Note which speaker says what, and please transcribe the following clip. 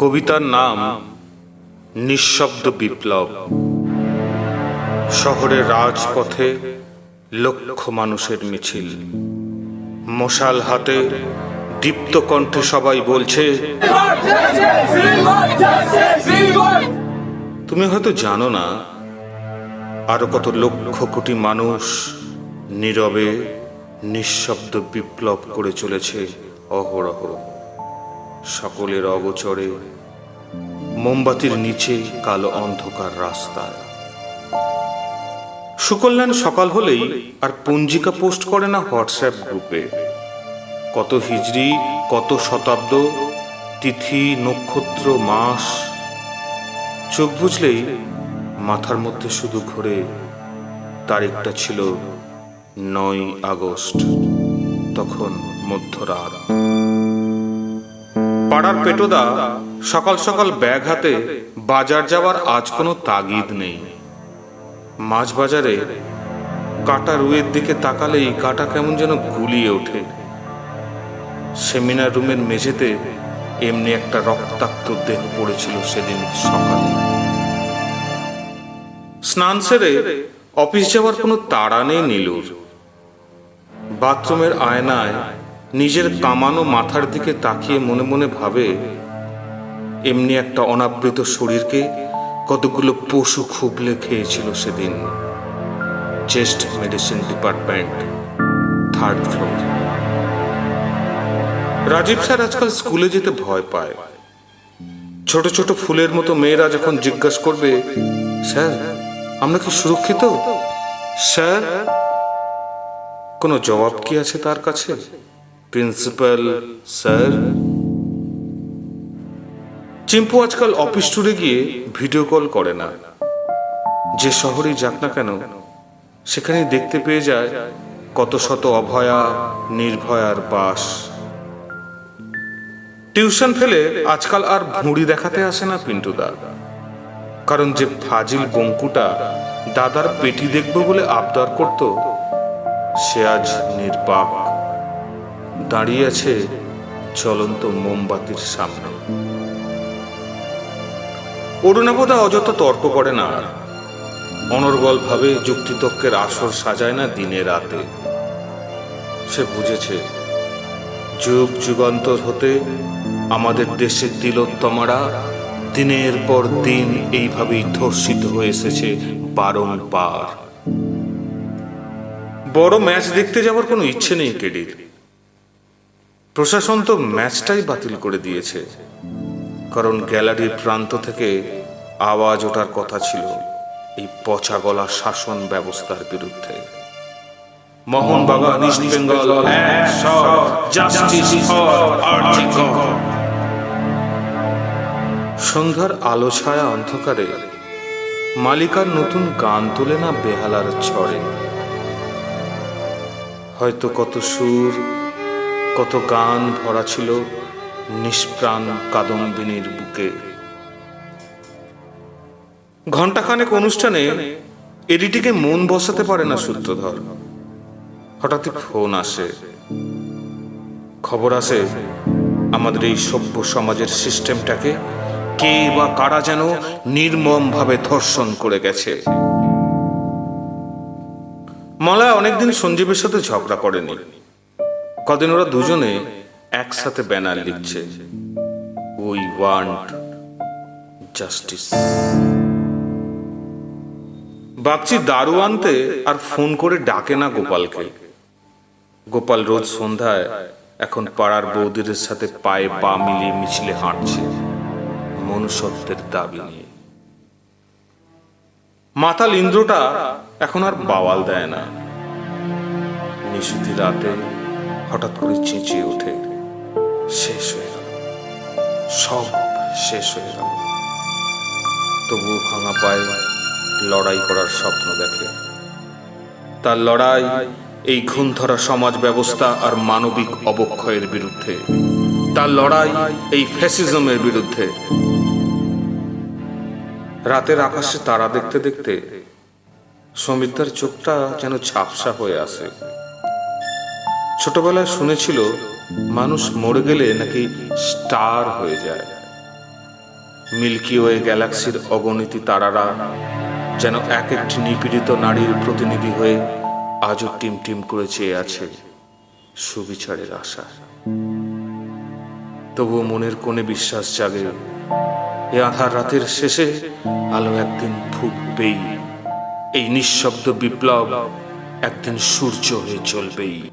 Speaker 1: কবিতার নাম নিঃশব্দ বিপ্লব। শহরের রাজপথে লক্ষ মানুষের মিছিল, মশাল হাতে দীপ্ত কণ্ঠে সবাই বলছে, তুমি হয়তো জানো না আরো কত লক্ষ কোটি মানুষ নীরবে নিঃশব্দ বিপ্লব করে চলেছে অহরহ। সকলের অগোচরে মোমবাতির নিচে কালো অন্ধকার রাস্তায়। সুকল্যাণ সকাল হলেই আর পঞ্জিকা পোস্ট করে না হোয়াটসঅ্যাপ গ্রুপে। কত হিজরি, কত শতাব্দ, তিথি, নক্ষত্র, মাস, চোখ বুঝলেই মাথার মধ্যে শুধু ঘুরে তারিখটা ছিল 9 আগস্ট। তখন মধ্যরাত। পাড়ার পেটোদা সকাল সকাল ব্যাগ হাতে বাজার যাওয়ার আজ কোনো তাগিদ নেই। মাছ বাজারে কাটা রুইয়ের দিকে তাকালেই কাটা কেমন যেন গুলিয়ে ওঠে। সেমিনার রুমের মেঝেতে এমনি একটা রক্তাক্ত দেহ পড়েছিল সেদিন সকালে। স্নান সেরে অফিস যাওয়ার কোনো তাড়া নেই নীলুর। বাথরুমের আয়নায় নিজের কামানো মাথার দিকে তাকিয়ে মনে মনে ভাবে, এমনি একটা অনাবৃত শরীরকে কতগুলো পশু খুবলে খেয়েছিল সেদিন। Chest medicine department, 3rd floor. Rajib sir আজকাল স্কুলে যেতে ভয় পায়। ছোট ছোট ফুলের মতো মেয়েরা যখন জিজ্ঞাসা করবে, স্যার আমরা কি সুরক্ষিত স্যার, কোনো জবাব কি আছে তার কাছে? Principal sir. চিম্পু আজকাল অফিস ট্যুরে গিয়ে ভিডিও কল করে না। যে শহরেই যাক না কেন সেখানে দেখতে পেয়ে যায় কত শত অভয়া নির্ভয়ার বাস। টিউশন ফেলে আজকাল আর ভুঁড়ি দেখাতে আসে না পিন্টুদা। কারণ যে ফাজিল বঙ্কুটা দাদার পেটি দেখব বলে আবদার করত, সে আজ নির্বাক দাঁড়িয়ে আছে জ্বলন্ত মোমবাতির সামনে। অরুণাবদা অযথা তর্ক করে না আর। অনর্গল ভাবে যুক্তিতর্কের আসর সাজায় না দিনে রাতে। সে বুঝেছে যুগ যুগান্তর হতে আমাদের দেশের তিলোত্তমারা দিনের পর দিন এইভাবেই ধর্ষিত হয়ে এসেছে বারংবার। বড় ম্যাচ দেখতে যাওয়ার কোনো ইচ্ছে নেই কেডির। প্রশাসন তো ম্যাচটাই বাতিল করে দিয়েছে। কারণ গ্যালারির প্রান্ত থেকে আওয়াজ ওঠার কথা ছিল এই পচা গলা শাসন ব্যবস্থার বিরুদ্ধে। Mohun Bagan, east Bengal, justice for RG Kar. সন্ধ্যার আলো ছায়া অন্ধকারে মালিকার নতুন গান তোলে না বেহালার ছড়ে। হয়তো কত সুর, কত গান ভরা ছিল নিষ্প্রাণ কাদম্বিনীর বুকে। ঘণ্টাখানেক অনুষ্ঠানে এডিটিকে মন বসাতে পারে না সূত্রধর। হঠাৎই ফোন আসে, খবর আসে আমাদের এই সভ্য সমাজের সিস্টেমটাকে কে বা কারা যেন নির্মম ভাবে ধর্ষণ করে গেছে। মলয় অনেকদিন সঞ্জীবের সাথে ঝগড়া করেনি। কদিন ওরা দুজনে একসাথে ব্যানার লিখছে, উই ওয়ান্ট জাস্টিস। বাগচি দারু আনতে আর ফোন করে ডাকে না গোপালকে। গোপাল রোজ সন্ধ্যায় এখন পাড়ার বৌদিদের সাথে পায়ে পা মিলিয়ে মিছিলে হাঁটছে মনুষ্যত্বের দাবি নিয়ে। মাতাল ইন্দ্রটা এখন আর বাওয়াল দেয় না। নিশুতি রাতে হঠাৎ করে চেঁচিয়ে ওঠে, শেষ হয়ে গেল, সব শেষ হয়ে গেল। তবু ভাঙা পায়ে লড়াই করার স্বপ্ন দেখে। তার লড়াই এই ঘুণধরা সমাজ ব্যবস্থা আর মানবিক অবক্ষয়ের বিরুদ্ধে। তার লড়াই এই ফ্যাসিজমের বিরুদ্ধে। রাতের আকাশে তারা দেখতে দেখতে সমিতার চোখটা যেন ঝাপসা হয়ে আসে। ছোটবেলায় শুনেছিল মানুষ মরে গেলে নাকি স্টার হয়ে যায়। মিল্কি ওয়ে গ্যালাক্সির অগণিত তারারা যেন এক একটি নিপীড়িত নারীর প্রতিনিধি হয়ে আজও টিম টিম করে চেয়ে আছে সুবিচারের আশা। তবুও মনের কোণে বিশ্বাস জাগে, এ আঁধার রাতের শেষে আলো একদিন ফুটবেই। এই নিঃশব্দ বিপ্লব একদিন সূর্য হয়ে চলবেই।